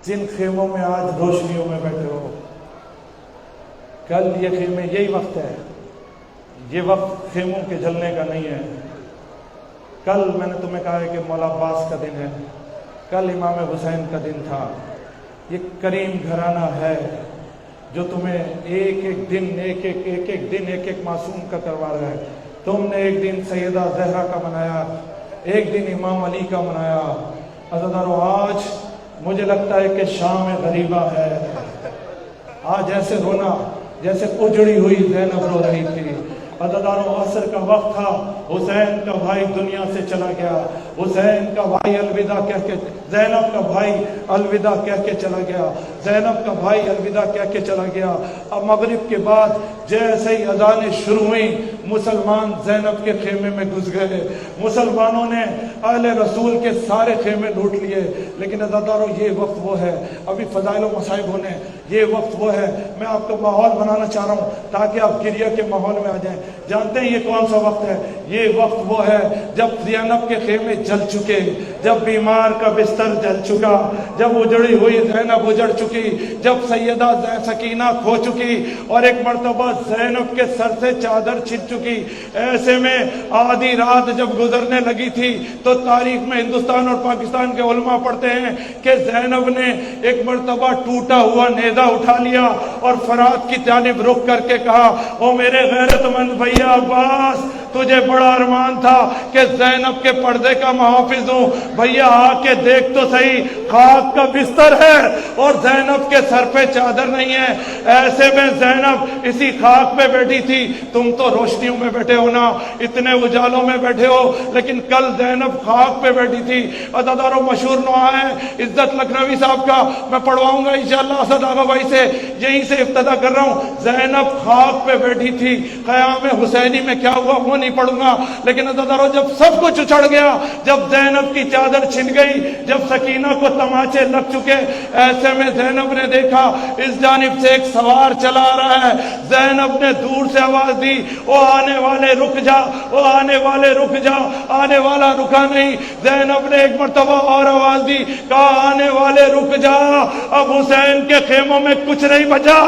جن خیموں میں آج روشنیوں میں بیٹھے ہو، کل یہ خیمے، یہی وقت ہے، یہ وقت خیموں کے جلنے کا نہیں ہے۔ کل میں نے تمہیں کہا ہے کہ مولا عباس کا دن ہے، کل امام حسین کا دن تھا۔ یہ کریم گھرانہ ہے جو تمہیں ایک ایک دن معصوم کا کروا رہا ہے۔ تم نے ایک دن سیدہ زہرا کا منایا، ایک دن امام علی کا منایا۔ عزیزانو، آج مجھے لگتا ہے کہ شام غریبہ ہے۔ آج ایسے رونا جیسے اجڑی ہوئی زینب رو رہی تھی۔ عزیزانو، عصر کا وقت تھا، حسین کا بھائی دنیا سے چلا گیا، حسین کا بھائی الوداع کہہ کے، زینب کا بھائی الوداع کہہ کے چلا گیا، زینب کا بھائی الوداع کہہ کے چلا گیا۔ اب مغرب کے بعد جیسے ہی اذانیں شروع ہوئیں، مسلمان زینب کے خیمے میں گھس گئے۔ مسلمانوں نے اہل رسول کے سارے خیمے لوٹ لیے۔ لیکن عزیزانو، یہ وقت وہ ہے، ابھی فضائل و مصائب ہونے، یہ وقت وہ ہے، میں آپ کو ماحول بنانا چاہ رہا ہوں تاکہ آپ گریہ کے ماحول میں آ جائیں۔ جانتے ہیں یہ کون سا وقت ہے؟ یہ وقت وہ ہے جب زینب کے خیمے جل چکے، جب بیمار کا بستر جل چکا، جب اجڑی ہوئی زینب اجڑ چکی، جب سیدہ سکینہ کھو چکی، اور ایک مرتبہ زینب کے سر سے چادر چھن چکی۔ ایسے میں آدھی رات جب گزرنے لگی تھی تو تاریخ میں ہندوستان اور پاکستان کے علماء پڑھتے ہیں کہ زینب نے ایک مرتبہ ٹوٹا ہوا نیزہ اٹھا لیا اور فرات کی جانب رخ کر کے کہا، او میرے غیرت مند بھیا عباس، تجھے بڑا ارمان تھا کہ زینب کے پردے کا محافظ ہوں، بھیا آ کے دیکھ تو صحیح، خاک کا بستر ہے اور زینب کے سر پہ چادر نہیں ہے۔ ایسے میں زینب اسی خاک پہ بیٹھی تھی۔ تم تو روشنیوں میں بیٹھے ہو نا، اتنے اجالوں میں بیٹھے ہو، لیکن کل زینب خاک پہ بیٹھی تھی۔ عزیزانو، مشہور نعا ہے عزت لکھنوی صاحب کا، میں پڑھواؤں گا انشاءاللہ اسد آغا بھائی سے، یہیں سے ابتدا کر رہا ہوں۔ زینب خاک پہ بیٹھی تھی۔ قیام حسینی میں کیا ہوا وہ نہیں پڑھوں گا، لیکن عزیزانو، جب سب کچھ اچھڑ گیا، جب زینب کی چادر چھن گئی، جب سکینہ کو تماچے لگ چکے، ایسے میں زینب نے دیکھا اس جانب سے ایک سوار چلا آ رہا ہے۔ زینب نے دور سے آواز دی، او آنے والے رک جا، او آنے والے رک جا۔ آنے والا رکا نہیں۔ زینب نے ایک مرتبہ اور آواز دی، کہا آنے والے رک جا۔ اب حسین کے خیموں میں کچھ نہیں بچا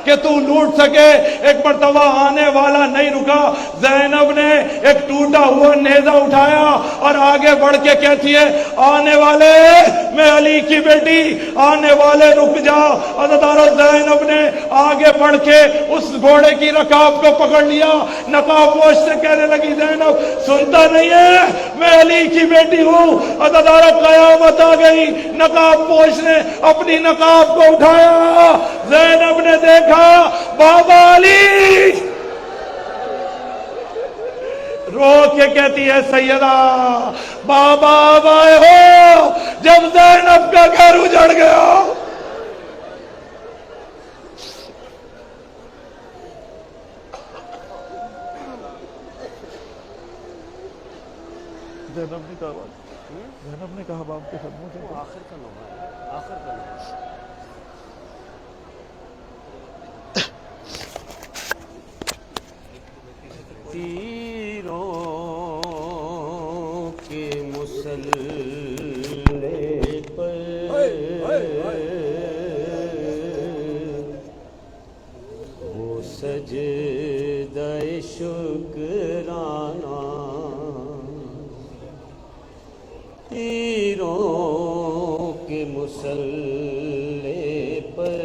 کہ تو لوٹ سکے۔ ایک مرتبہ آنے والا نہیں رکا۔ زینب نے ایک ٹوٹا ہوا نیزہ اٹھایا اور آگے بڑھ کے کہتی ہے، آنے والے، میں علی کی بیٹی، آنے والے رک جا۔ عزیزانو، زینب نے آگے بڑھ کے اس گھوڑے کی رکاب کو پکڑ لیا، نقاب پوش سے کہنے لگی، زینب سنتا نہیں ہے میں علی کی بیٹی ہوں۔ عزیزانو، قیامت آ گئی۔ نقاب پوش نے اپنی نقاب کو اٹھایا، زینب نے دیکھا بابا علی، رو کے کہتی ہے، سیدہ بابا آئے ہو جب زینب کا گھر اجڑ گیا۔ زینب نے کہا باپ کے قدموں سے، آخر کا نوحہ ہے، آخر کا نوحہ۔ تیروں کے مسلح پر وہ سجدہ شکرانہ، تیروں کے مسلح پر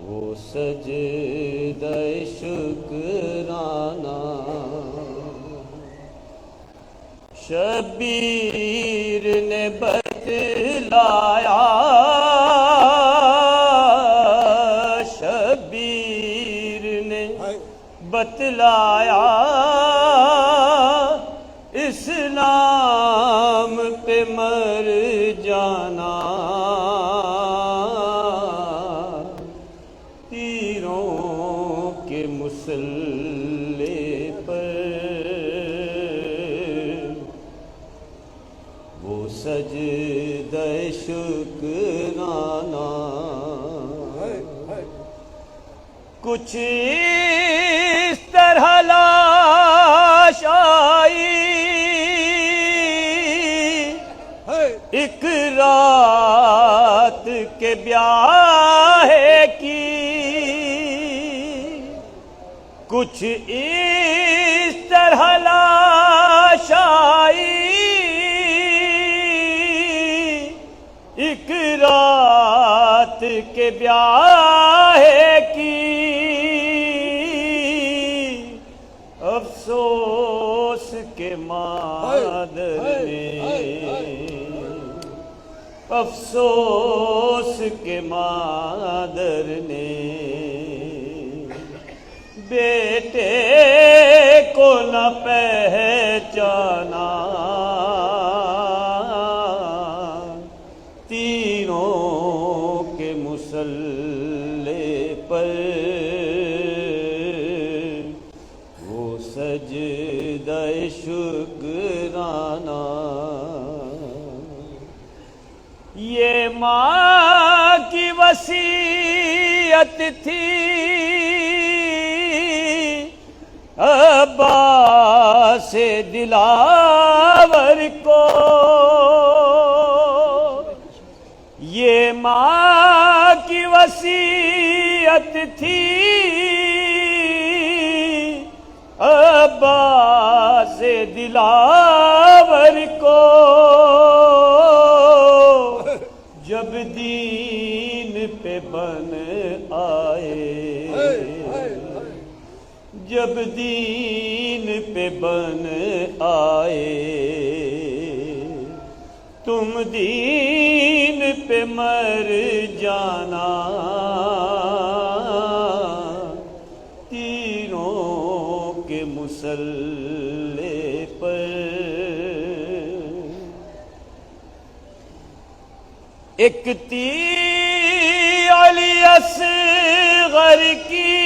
وہ سجدہ شکرانہ، شبیر نے بتلایا، شبیر نے بتلایا، اسلام پہ مر جانا، تیروں کے مسلح پر وہ سجدہ شکرانہ، کچھ اس طرح لاش آئی، ایک رات کے بیاہ کی کچھ اس طرح لاش آئی، ایک رات کے بیاہ کی افسوس کے مادر نے، افسوس کے مادر نے بیٹے کو نہ پہچانا، تینوں کے مصلی پر وہ سجدہ شکرانہ، یہ ماں کی وصیت تھی عباس دلاور کو، یہ ماں کی وصیت تھی عباس دلاور کو، جب دین پہ بن آئے، جب دین پہ بن آئے، تم دین پہ مر جانا، تینوں کے مصلی پر ایک تیر علی اصغر کی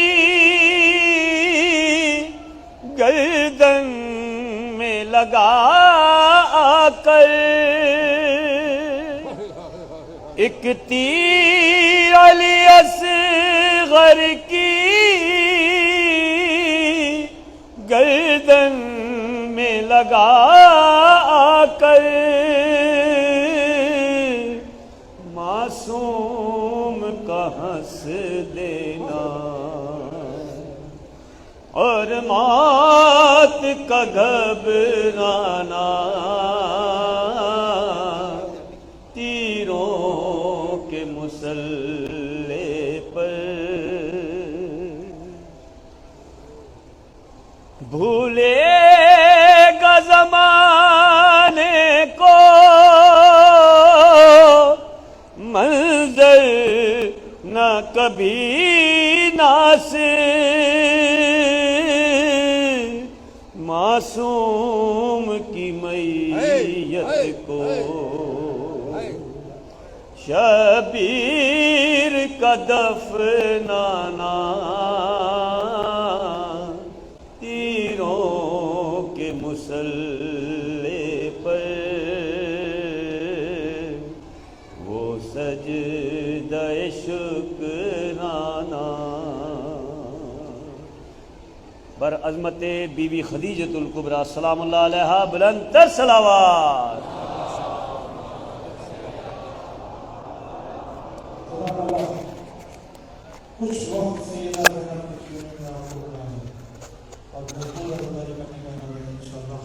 گردن میں لگا آ کر، ایک تیر علی اصغر کی گردن میں لگا آ کر، معصوم کا ہنس دینا اور موت کا گھبرانا، تیروں کے مصلی پر بھولے گا زمانے کو منظر نہ کبھی ناصر، معصوم کی میت کو شبیر کا دفنانا، تیروں کے مصلی پر وہ سجدہ شکرانہ، بر عظمت بی بی خدیجۃ الکبریٰ سلام اللہ علیہا بلند تر صلوات۔ کچھ وقت سے یہ نظر میں آپ کو رہا ہے اور بھرپور ازداری کرنے کا نظر ہے انشاءاللہ۔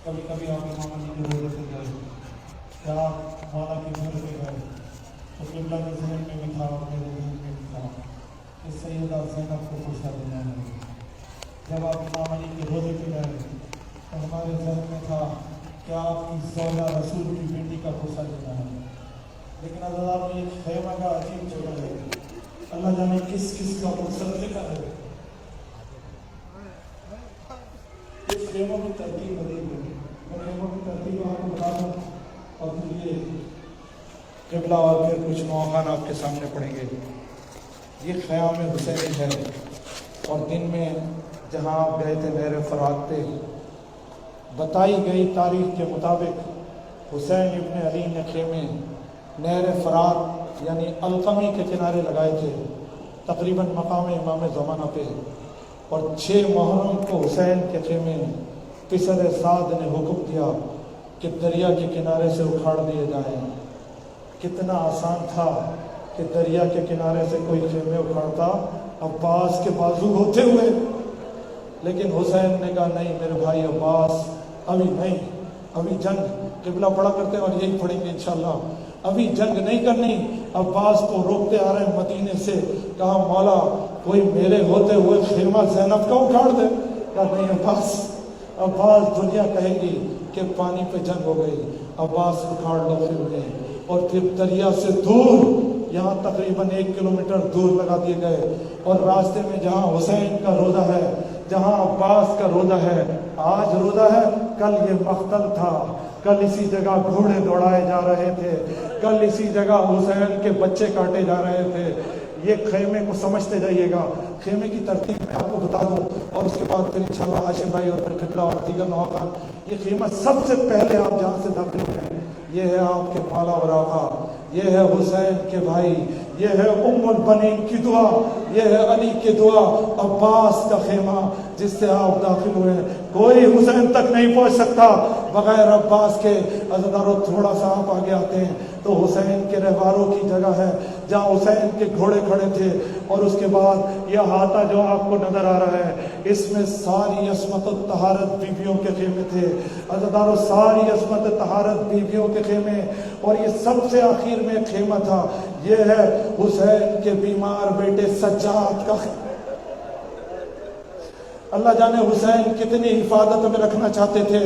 کبھی کبھی آپ امام علی کی روزے سے گئے، کیا آپ مولا کے گھر پہ گئے تو قبلہ کے ذہن میں بھی تھا، میرے ذہن میں بھی تھا کہ سیدہ زینب کو پوچھا دینا ہے۔ جب آپ امام علی کے روزے پہ گئے تو ہمارے ذہن میں تھا کہ آپ کی زوجہ رسول کی بیٹی کا پوچھا دینا ہے، لیکن حضرات یہ خیمہ کا عجیب جگہ ہے، اللہ جانے کس کس کا مقصد لکھا ہے۔ اس خیموں کی ترتیب عجیب ہے، میں خیموں کی ترتیب آپ کو بتا دوں اور پھر یہ قبلہ اور پھر کچھ نوخان آپ کے سامنے پڑھیں گے۔ یہ خیام حسینی ہے اور دن میں جہاں آپ گئے تھے نہر فرات پہ، بتائی گئی تاریخ کے مطابق حسین ابن علی نے خیمے نہر فرات یعنی القمی کے کنارے لگائے تھے، تقریباً مقام امام زمانہ پہ، اور 6 محرم کو حسین کے خیمے پسر سعد نے حکم دیا کہ دریا کے کنارے سے اکھاڑ دیے جائیں۔ کتنا آسان تھا کہ دریا کے کنارے سے کوئی خیمے اکھاڑتا عباس کے بازو ہوتے ہوئے، لیکن حسین نے کہا نہیں میرے بھائی عباس، ابھی نہیں، ابھی جنگ قبلہ پڑھا کرتے ہیں اور یہی پڑھیں گے انشاءاللہ، ابھی جنگ نہیں کرنی۔ عباس کو روکتے آ رہے ہیں مدینے سے، کہا مولا کوئی میرے ہوتے ہوئے خیمہ زینب کا اکھاڑ دے۔ کہا نہیں عباس، عباس دنیا کہے گی کہ پانی پہ جنگ ہو گئی، عباس اکھاڑ لو خیمے۔ اور پھر دریا سے دور، یہاں تقریباً 1 کلومیٹر دور لگا دیے گئے، اور راستے میں جہاں حسین کا روضہ ہے، جہاں عباس کا روضہ ہے، آج روضہ ہے، کل یہ مقتل تھا، کل اسی جگہ گھوڑے دوڑائے جا رہے تھے، کل اسی جگہ حسین کے بچے کاٹے جا رہے تھے۔ یہ خیمے کو سمجھتے جائیے گا۔ خیمے کی ترتیب میں آپ کو بتا دوں، اور اس کے بعد پھر انشاءاللہ ہاشم بھائی اور پھر قبلہ اور دیگر نوکر۔ یہ خیمہ سب سے پہلے آپ جہاں سے داخل ہیں، یہ ہے آپ کے مولا اور آقا، یہ ہے حسین کے بھائی، یہ ہے ام البنین کی دعا، یہ ہے علی کی دعا، عباس کا خیمہ جس سے آپ داخل ہوئے ہیں۔ کوئی حسین تک نہیں پہنچ سکتا بغیر عباس کے۔ عزیزانو تھوڑا سا آپ آگے آتے ہیں تو حسین کے رہواروں کی جگہ ہے جہاں حسین کے گھوڑے کھڑے تھے، اور اس کے بعد یہ احاطہ جو آپ کو نظر آ رہا ہے، اس میں ساری عصمت و طہارت بیویوں کے خیمے تھے۔ عزیزانو ساری عصمت و طہارت بیویوں کے خیمے، اور یہ سب سے آخر میں ایک خیمہ تھا، یہ ہے حسین کے بیمار بیٹے سجاد کا خیمہ۔ اللہ جانے حسین کتنی حفاظت میں رکھنا چاہتے تھے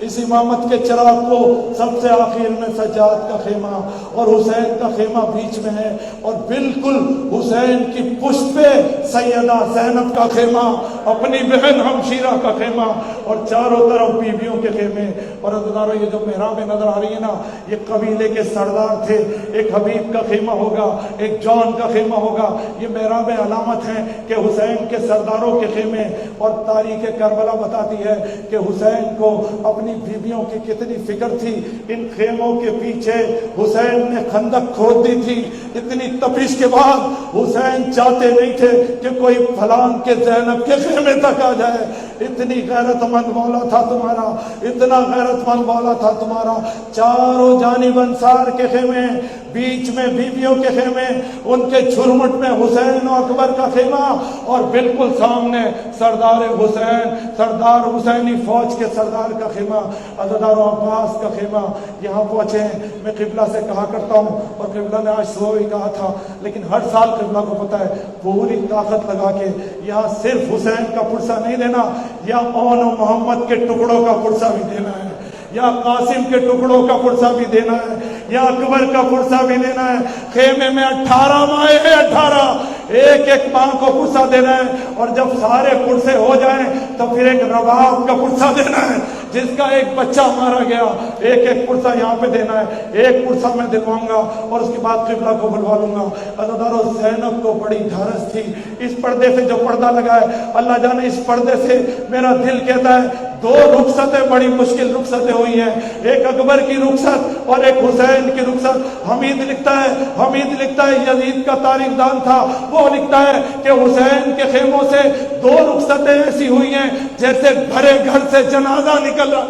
اس امامت کے چراغ کو۔ سب سے آخر میں سجاد کا خیمہ اور حسین کا خیمہ بیچ میں ہے، اور بالکل حسین کی پشت پہ سیدہ زینب کا خیمہ، اپنی بہن ہمشیرہ کا خیمہ، اور چاروں طرف بیویوں کے خیمے۔ اور عزیزانو یہ جو محرابیں نظر آ رہی ہیں نا، یہ قبیلے کے سردار تھے۔ ایک حبیب کا خیمہ ہوگا، ایک جون کا خیمہ ہوگا۔ یہ محرابیں علامت ہیں کہ حسین کے سرداروں کے خیمے۔ اور تاریخ کربلا بتاتی ہے کہ حسین کو اپنی بیویوں کی کتنی فکر تھی۔ ان خیموں کے پیچھے حسین نے خندق کھود دی تھی۔ اتنی تپش کے بعد حسین چاہتے نہیں تھے کہ کوئی پھلان کے زینب کے خیمے تک آ جائے۔ اتنی غیرت مند مولا تھا تمہارا، اتنا غیرت مند مولا تھا تمہارا۔ چاروں جانب انصار کے خیمے، بیچ میں بیویوں کے خیمے، ان کے جھرمٹ میں حسین و اکبر کا خیمہ، اور بالکل سامنے سردار حسین، سردار حسینی فوج کے سردار کا خیمہ، عزادار عباس کا خیمہ۔ یہاں پہنچے ہیں، میں قبلہ سے کہا کرتا ہوں، اور قبلہ نے آج صبح بھی کہا تھا، لیکن ہر سال قبلہ کو پتہ ہے پوری طاقت لگا کے یہاں صرف حسین کا پرسہ نہیں دینا، یا اون و محمد کے ٹکڑوں کا پرسہ بھی دینا ہے، یا قاسم کے ٹکڑوں کا پرسہ بھی دینا ہے، یا اکبر کا پرسہ بھی دینا ہے۔ خیمے میں 18 مائیں ہیں، 18، ایک ایک ماں کو پرسہ دینا ہے، اور جب سارے پرسے ہو جائیں تو پھر ایک رباب کا پرسہ دینا ہے جس کا ایک بچہ مارا گیا، ایک ایک پرسہ یہاں پہ دینا ہے۔ ایک پرسہ میں دلواؤں گا اور اس کے بعد قبلہ کو بلوا لوں گا۔ عزادارو زینب کو بڑی دھارس تھی، اس پردے سے جو پردہ لگا ہے، اللہ جانے اس پردے سے میرا دل کہتا ہے 2 رخصتیں بڑی مشکل رخصتیں ہوئی ہیں، ایک اکبر کی رخصت اور ایک حسین کی رخصت۔ حمید لکھتا ہے یزید کا تاریخ دان تھا، وہ لکھتا ہے کہ حسین کے خیموں سے 2 رخصتیں ایسی ہوئی ہیں جیسے بھرے گھر سے جنازہ نکل رہا،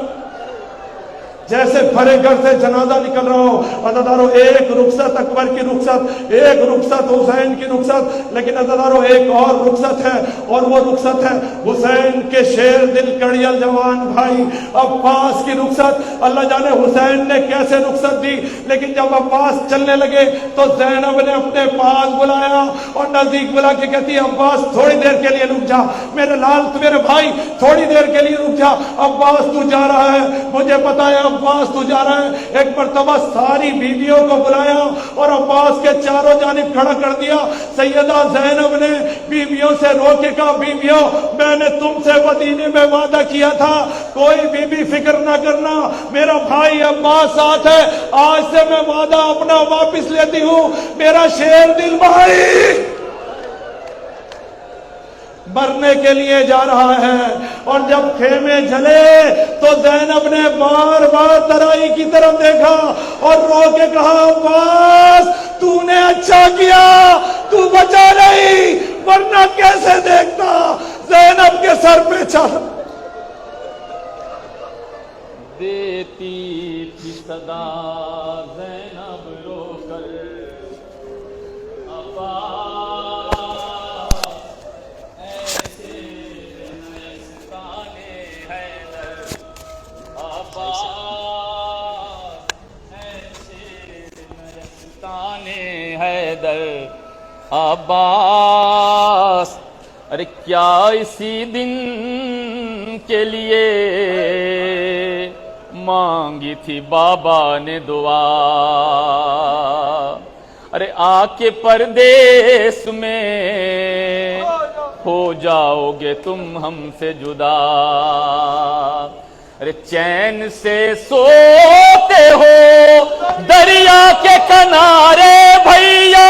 جیسے بھرے گھر سے جنازہ نکل رہا ہو۔ عزادارو ایک رخصت اکبر کی رخصت، ایک رخصت حسین کی رخصت، لیکن عزادارو ایک اور رخصت ہے، اور وہ رخصت ہے حسین کے شیر دل کڑیل جوان بھائی عباس کی رخصت۔ اللہ جانے حسین نے کیسے رخصت دی، لیکن جب عباس چلنے لگے تو زینب نے اپنے پاس بلایا اور نزدیک بلا کے کہتی ہے عباس تھوڑی دیر کے لیے رک جا، میرے لال میرے بھائی تھوڑی دیر کے لیے رک جا، عباس تو جا رہا ہے، مجھے پتا ہے عباس تو جا رہا ہے۔ ایک مرتبہ ساری بیویوں کو بلایا اور عباس کے چاروں جانب کھڑا کر دیا۔ سیدہ زینب نے بیویوں سے رو کے کہا بیویوں میں نے تم سے مدینے میں وعدہ کیا تھا، کوئی بیوی فکر نہ کرنا، میرا بھائی عباس ساتھ ہے، آج سے میں وعدہ اپنا واپس لیتی ہوں، میرا شیر دل بھائی مرنے کے لیے جا رہا ہے۔ اور جب خیمے جلے تو زینب نے بار بار ترائی کی طرف دیکھا اور رو کے کہا عباس تو نے اچھا کیا، تو بچا نہیں، ورنہ کیسے دیکھتا۔ زینب کے سر پہ چڑھ دیتی تھی صدا زینب رو کر عباس ایسے نیستان حیدر عباس ایسے نیستان حیدر عباس ارے کیا اسی دن کے لیے مانگی تھی بابا نے دعا ارے آ کے پردیس میں ہو جاؤ گے تم ہم سے جدا ارے چین سے سوتے ہو دریا کے کنارے بھیا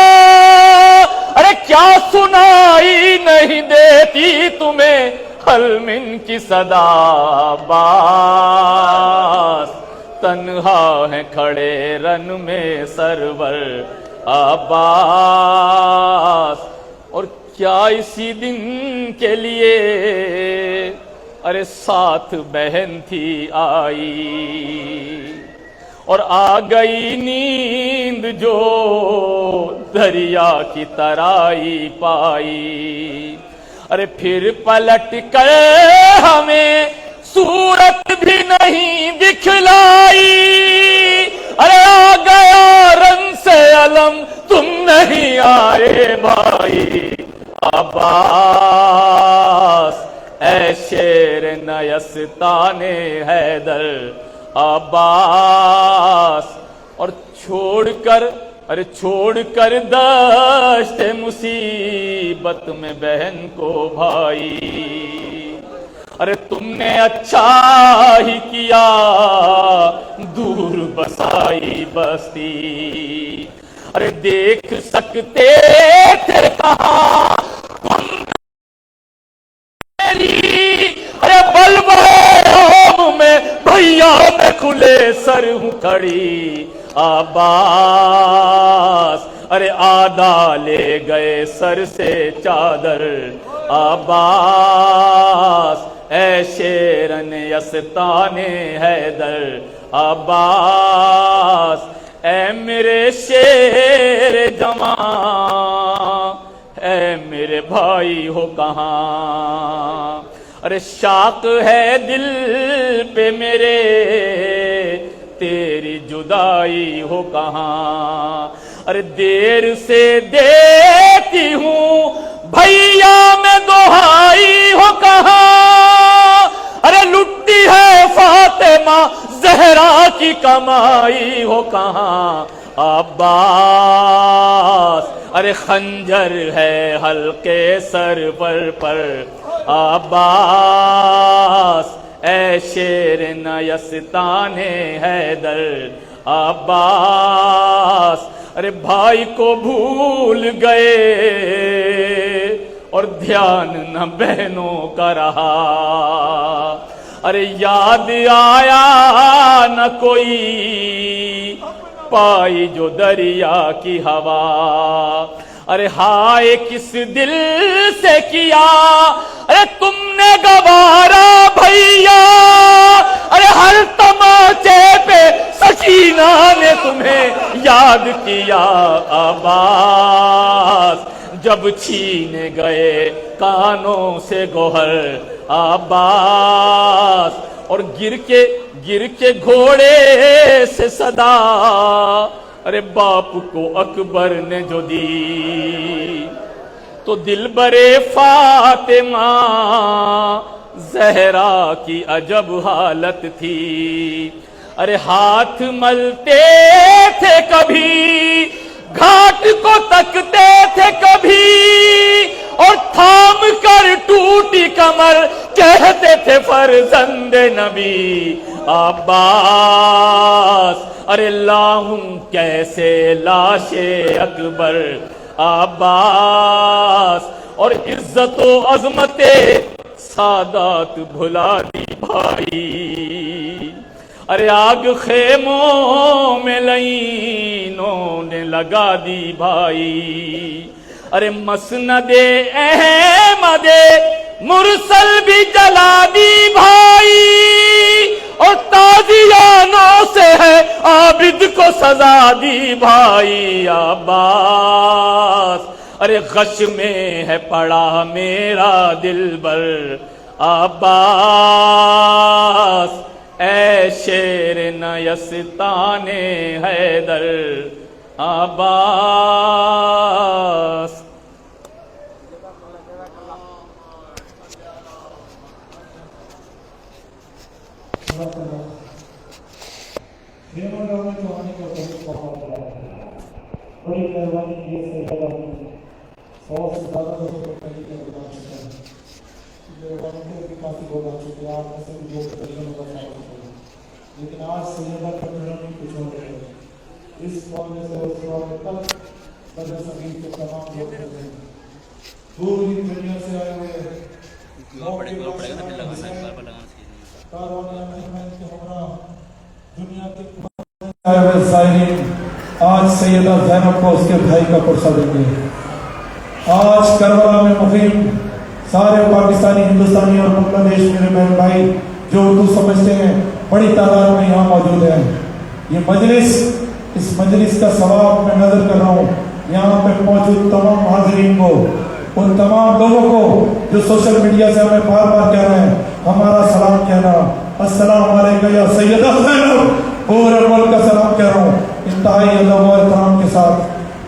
ارے کیا سنائی نہیں دیتی تمہیں حلمن کی صدا عباس تنہا ہے کھڑے رن میں سرور عباس اور کیا اسی دن کے لیے ارے ساتھ بہن تھی آئی اور آ گئی نیند جو دریا کی ترائی پائی ارے پھر پلٹ کر ہمیں صورت بھی نہیں دکھلائی ارے آ گیا رن سے علم تم نہیں آئے بھائی عباس اے شیر نیستان حیدر عباس اور چھوڑ کر دشت مصیبت میں بہن کو بھائی ارے تم نے اچھا ہی کیا دور بسائی بستی ارے دیکھ سکتے تھے کہاں ارے بلبل میں بھیا میں کھلے سر ہوں کھڑی عباس ارے آدھا لے گئے سر سے چادر عباس اے شیرن یستان حیدر عباس اے میرے شیر جوان اے میرے بھائی ہو کہاں ارے شاق ہے دل پہ میرے تیری جدائی ہو کہاں ارے دیر سے دیتی ہوں بھیا میں دہائی ہو کہاں ارے لٹتی ہے فاطمہ زہرا کی کمائی ہو کہاں عباس ارے خنجر ہے حلقے سر پر عباس اے شیر نیستان حیدر عباس ارے بھائی کو بھول گئے اور دھیان نہ بہنوں کا رہا ارے یاد آیا نہ کوئی پائی جو دریا کی ہوا ارے ہائے کس دل سے کیا ارے تم نے گوارا بھیا ارے ہر تماچے پہ سکینہ نے تمہیں یاد کیا عباس جب چھینے گئے کانوں سے گوہر عباس اور گر کے گھوڑے سے صدا ارے باپ کو اکبر نے جو دی تو دل برے فاطمہ زہرا کی عجب حالت تھی ارے ہاتھ ملتے تھے کبھی گھاٹ کو تکتے تھے کبھی اور تھام کر ٹوٹی کمر کہتے تھے فرزند نبی عباس ارے لاہوں کیسے لاش اکبر عباس اور عزت و عظمت سادات بھلا دی بھائی ارے آگ خیموں میں لینوں نے لگا دی بھائی ارے مسند احمد مرسل بھی جلا دی بھائی اور تازیانوں سے ہے عابد کو سزا دی بھائی عباس، ارے غش میں ہے پڑا میرا دلبر عباس، اے شیر نیستان حیدر عباس۔ بڑی مہربانی کی سے زیادہ 100 سے زیادہ لوگوں کو پہلے بتا چکا ہے، مہربانی بھی کافی لوگ آ چکے ہیں، آپ میں سے بھی لوگ تقریباً بتا چکے ہیں، لیکن آج سیدہ کا میرا بھی کچھ ہو رہا ہے۔ اس معاملے سے اس معاملے تک صدر سنگین کے تمام لوگ ہوتے ہیں، پوری دنیا سے آئے ہوئے دنیا کے آئے ہوئے زائرین آج سیدہ زینب کو اس کے بھائی کا پرسہ دیں گے۔ آج کربلا میں مقیم سارے پاکستانی، ہندوستانی اور بنگلہ دیش میرے بہن بھائی جو اردو سمجھتے ہیں بڑی تعداد میں یہاں موجود ہیں۔ یہ مجلس، اس مجلس کا ثواب میں نظر کر رہا ہوں یہاں پہ موجود تمام حاضرین کو، ان تمام لوگوں کو جو سوشل میڈیا سے ہمیں بار بار کہہ رہے ہیں ہمارا سلام کہنا، السلام علیکم یا سیدہ زینب، پورے ملک کا سلام کہہ رہا ہوں انتہائی ادب و احترام کے ساتھ۔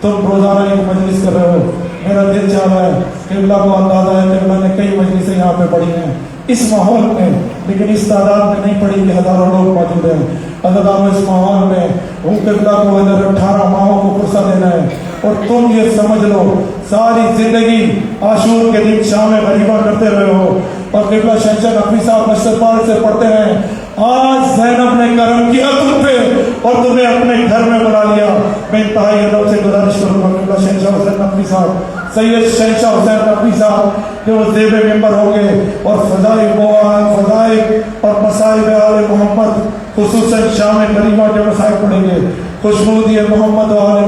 تم روزانہ ایک مجلس کر رہے ہو، میرا دل چاہ رہا ہے، قبلہ کو اندازہ ہے قبلہ نے کئی مجلسیں یہاں پہ پڑھی ہیں اس ماحول میں، لیکن اس تعداد میں نہیں پڑھی کہ ہزاروں لوگ موجود ہیں۔ اللہ اس ماحول میں وہ قبلہ کو ادھر 18 ماہوں کو فرصت دینا ہے، اور تم یہ سمجھ لو ساری زندگی عاشور کے دن شام غریبہ کرتے رہے ہو اور قبلہ شہنشاہ نقوی صاحب مشرق پال سے پڑھتے ہیں۔ آج زینب نے کرم کیا تم پہ اور تمہیں اپنے گھر میں بلا لیا۔ میں انتہائی ادب سے گزارش کروں گا قبلہ شہنشاہ حسین نقوی صاحب، سید شہنشاہ حسین نقوی صاحب کہ وہ زیب ممبر ہوں گے اور فضائل اور مصائب آل محمد خصوصاً شام غریبہ کے مسائل پڑھیں گے۔ خوشبودی محمد و آل